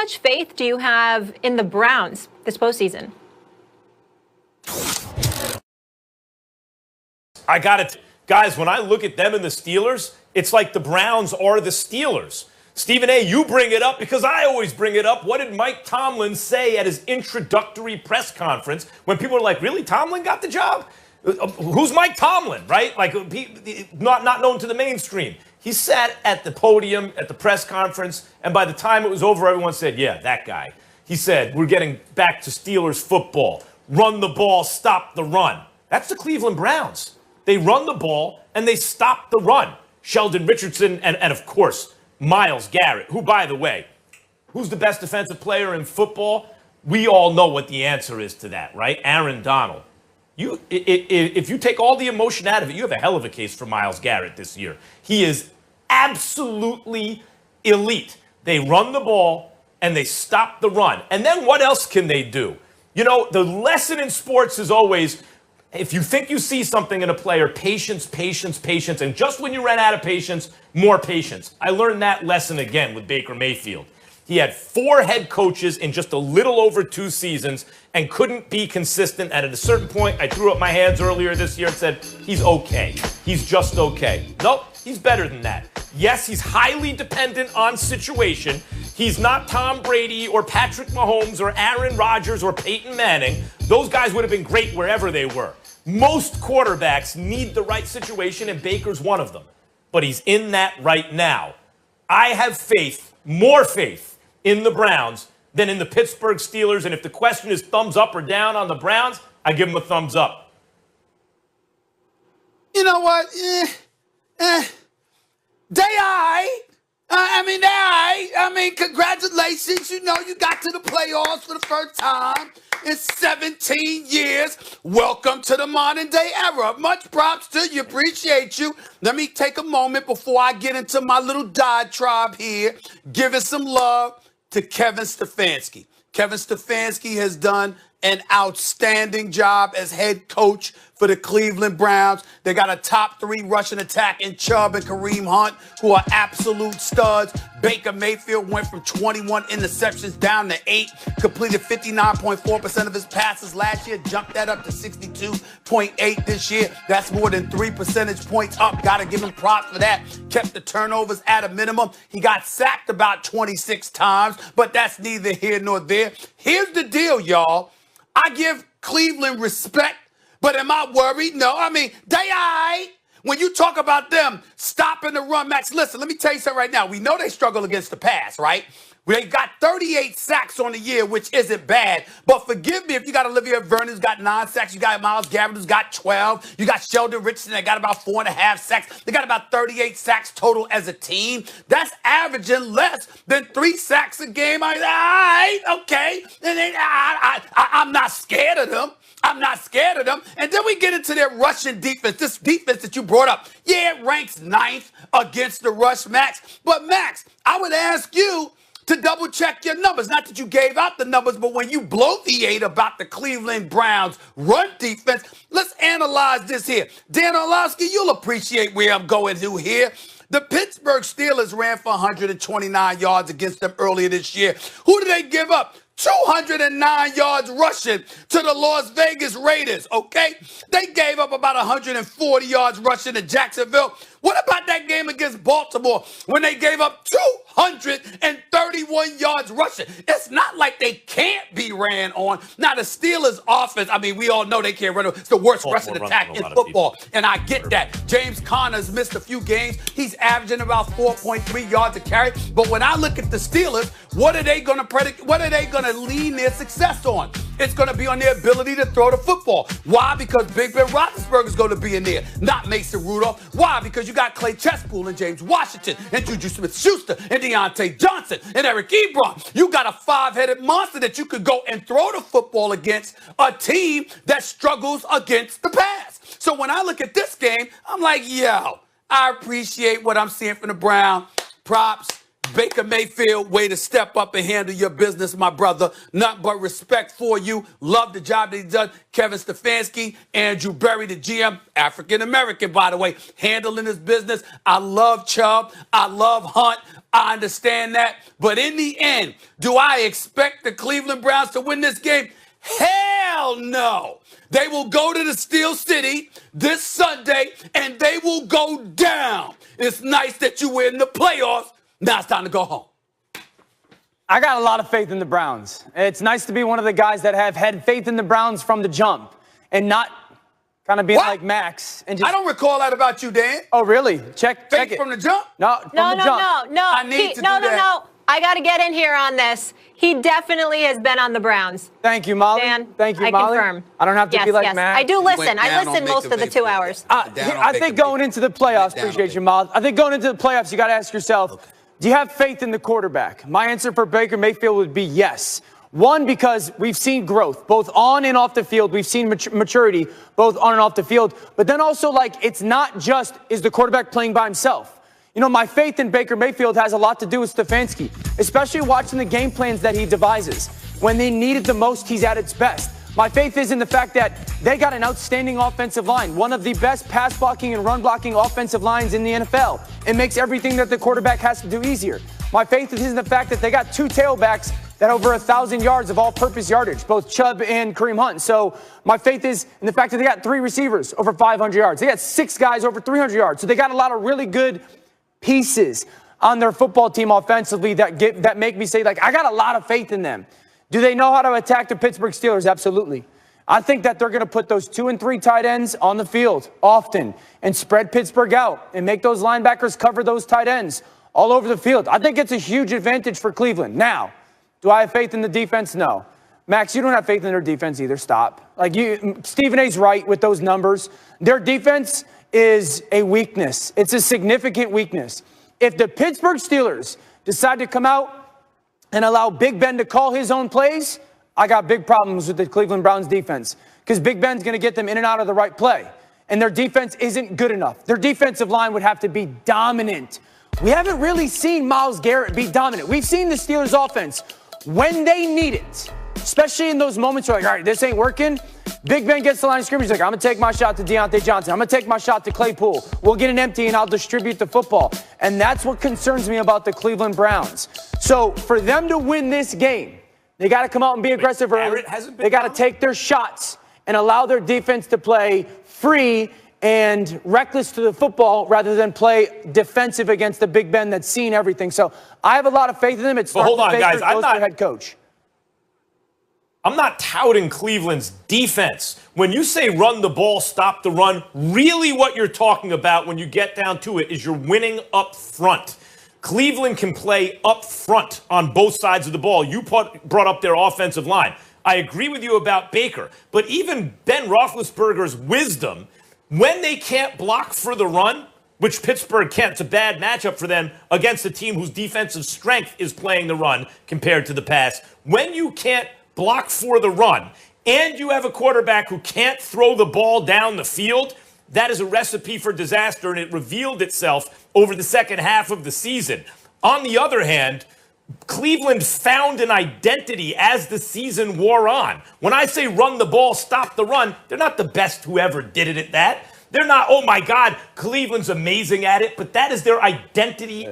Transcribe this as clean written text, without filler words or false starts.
much faith do you have in the Browns this postseason? I got it. Guys, when I look at them and the Steelers, it's like the Browns are the Steelers. Stephen A., you bring it up because I always bring it up. What did Mike Tomlin say at his introductory press conference when people are like, really, Tomlin got the job? Who's Mike Tomlin, right? Like, not known to the mainstream. He sat at the podium at the press conference, and by the time it was over, everyone said, yeah, that guy. He said, we're getting back to Steelers football. Run the ball, stop the run. That's the Cleveland Browns. They run the ball, and they stop the run. Sheldon Richardson and of course, Myles Garrett, who, by the way, who's the best defensive player in football? We all know what the answer is to that, right? Aaron Donald. If you take all the emotion out of it, you have a hell of a case for Myles Garrett this year. He is absolutely elite. They run the ball, and they stop the run. And then what else can they do? You know, the lesson in sports is always, if you think you see something in a player, patience, patience, patience. And just when you ran out of patience, more patience. I learned that lesson again with Baker Mayfield. He had 4 head coaches in just a little over 2 seasons and couldn't be consistent. And at a certain point, I threw up my hands earlier this year and said, he's okay. He's just okay. Nope, he's better than that. Yes, he's highly dependent on situation. He's not Tom Brady or Patrick Mahomes or Aaron Rodgers or Peyton Manning. Those guys would have been great wherever they were. Most quarterbacks need the right situation, and Baker's one of them. But he's in that right now. I have faith, more faith, in the Browns than in the Pittsburgh Steelers. And if the question is thumbs up or down on the Browns, I give them a thumbs up. You know what? They I mean, congratulations. You know, you got to the playoffs for the first time in 17 years. Welcome to the modern day era. Much props to you. Appreciate you. Let me take a moment before I get into my little diatribe here, giving some love to Kevin Stefanski. Kevin Stefanski has done an outstanding job as head coach for the Cleveland Browns. They got a top 3 rushing attack in Chubb and Kareem Hunt, who are absolute studs. Baker Mayfield went from 21 interceptions down to 8, completed 59.4% of his passes last year, jumped that up to 62.8 this year. That's more than 3 percentage points up. Got to give him props for that. Kept the turnovers at a minimum. He got sacked about 26 times, but that's neither here nor there. Here's the deal, y'all. I give Cleveland respect, but am I worried? No. I mean, when you talk about them stopping the run, Max, listen, let me tell you something right now. We know they struggle against the pass, right? They got 38 sacks on the year, which isn't bad. But forgive me if you got Olivier Vernon, who's got 9 sacks. You got Myles Garrett, who's got 12. You got Sheldon Richardson, that got about 4.5 sacks. They got about 38 sacks total as a team. That's averaging less than 3 sacks a game. All right, okay. And then I'm not scared of them. I'm not scared of them. And then we get into their rushing defense. This defense that you brought up, yeah, it ranks 9th against the rush, Max. But, Max, I would ask you to double check your numbers. Not that you gave out the numbers, but when you bloviate about the Cleveland Browns run defense, let's analyze this here. Dan Orlovsky, you'll appreciate where I'm going to here. The Pittsburgh Steelers ran for 129 yards against them earlier this year. Who did they give up? 209 yards rushing to the Las Vegas Raiders, okay? They gave up about 140 yards rushing to Jacksonville. What about that game against Baltimore when they gave up 231 yards rushing? It's not like they can't be ran on. Now, the Steelers' offense, I mean, we all know they can't run. It's the worst rushing attack in football, and I get that. James Conner's missed a few games. He's averaging about 4.3 yards a carry. But when I look at the Steelers, what are they going to lean their success on? It's going to be on their ability to throw the football. Why? Because Big Ben Roethlisberger is going to be in there, not Mason Rudolph. Why? Because you got Clay Chesspool and James Washington and Juju Smith-Schuster and Deontay Johnson and Eric Ebron. You got a 5-headed monster that you could go and throw the football against a team that struggles against the pass. So when I look at this game, I'm like, yo, I appreciate what I'm seeing from the Browns. Props. Baker Mayfield, way to step up and handle your business, my brother. Nothing but respect for you. Love the job that he does. Kevin Stefanski, Andrew Berry, the GM, African-American, by the way, handling his business. I love Chubb. I love Hunt. I understand that. But in the end, do I expect the Cleveland Browns to win this game? Hell no. They will go to the Steel City this Sunday, and they will go down. It's nice that you were in the playoffs. Now it's time to go home. I got a lot of faith in the Browns. It's nice to be one of the guys that have had faith in the Browns from the jump and not kind of being like Max. And just, I don't recall that about you, Dan. Oh, really? Check Faith it. from the jump? No, from the jump. No. I need to do that. I got to get in here on this. He definitely has been on the Browns. Thank you, Molly. Dan, Thank you, I Molly. confirm. I don't have to be like yes. Max. I do listen. I down listen on most Baker of the 2 Mayfield. hours. I think going into the playoffs, appreciate you, Molly. I think going into the playoffs, you got to ask yourself, do you have faith in the quarterback? My answer for Baker Mayfield would be yes. One, because we've seen growth, both on and off the field. We've seen maturity, both on and off the field. But then also, it's not just, is the quarterback playing by himself? You know, my faith in Baker Mayfield has a lot to do with Stefanski, especially watching the game plans that he devises. When they need it the most, he's at its best. My faith is in the fact that they got an outstanding offensive line, one of the best pass blocking and run blocking offensive lines in the NFL. It makes everything that the quarterback has to do easier. My faith is in the fact that they got two tailbacks that over 1,000 yards of all-purpose yardage, both Chubb and Kareem Hunt. So my faith is in the fact that they got 3 receivers over 500 yards. They got 6 guys over 300 yards. So they got a lot of really good pieces on their football team offensively that make me say, I got a lot of faith in them. Do they know how to attack the Pittsburgh Steelers? Absolutely. I think that they're going to put those 2 and 3 tight ends on the field often and spread Pittsburgh out and make those linebackers cover those tight ends all over the field. I think it's a huge advantage for Cleveland. Now, do I have faith in the defense? No. Max, you don't have faith in their defense either. Stop. Stephen A's right with those numbers. Their defense is a weakness. It's a significant weakness. If the Pittsburgh Steelers decide to come out and allow Big Ben to call his own plays, I got big problems with the Cleveland Browns defense because Big Ben's going to get them in and out of the right play. And their defense isn't good enough. Their defensive line would have to be dominant. We haven't really seen Myles Garrett be dominant. We've seen the Steelers offense when they need it, especially in those moments where all right, this ain't working. Big Ben gets the line of scrimmage. He's I'm going to take my shot to Deontay Johnson. I'm going to take my shot to Claypool. We'll get an empty and I'll distribute the football. And that's what concerns me about the Cleveland Browns. So for them to win this game, they got to come out and be aggressive early. They got to take their shots and allow their defense to play free and reckless to the football rather than play defensive against the Big Ben that's seen everything. So I have a lot of faith in them. It's hold on, guys. I'm not head coach. I'm not touting Cleveland's defense. When you say run the ball, stop the run, really what you're talking about when you get down to it is you're winning up front. Cleveland can play up front on both sides of the ball. You brought up their offensive line. I agree with you about Baker, but even Ben Roethlisberger's wisdom, when they can't block for the run, which Pittsburgh can't, it's a bad matchup for them against a team whose defensive strength is playing the run compared to the pass. When you can't block for the run and you have a quarterback who can't throw the ball down the field, that is a recipe for disaster, and it revealed itself over the second half of the season. On the other hand, Cleveland found an identity as the season wore on. When I say run the ball, stop the run, they're not the best who ever did it at that. They're not, oh my God, Cleveland's amazing at it, but that is their identity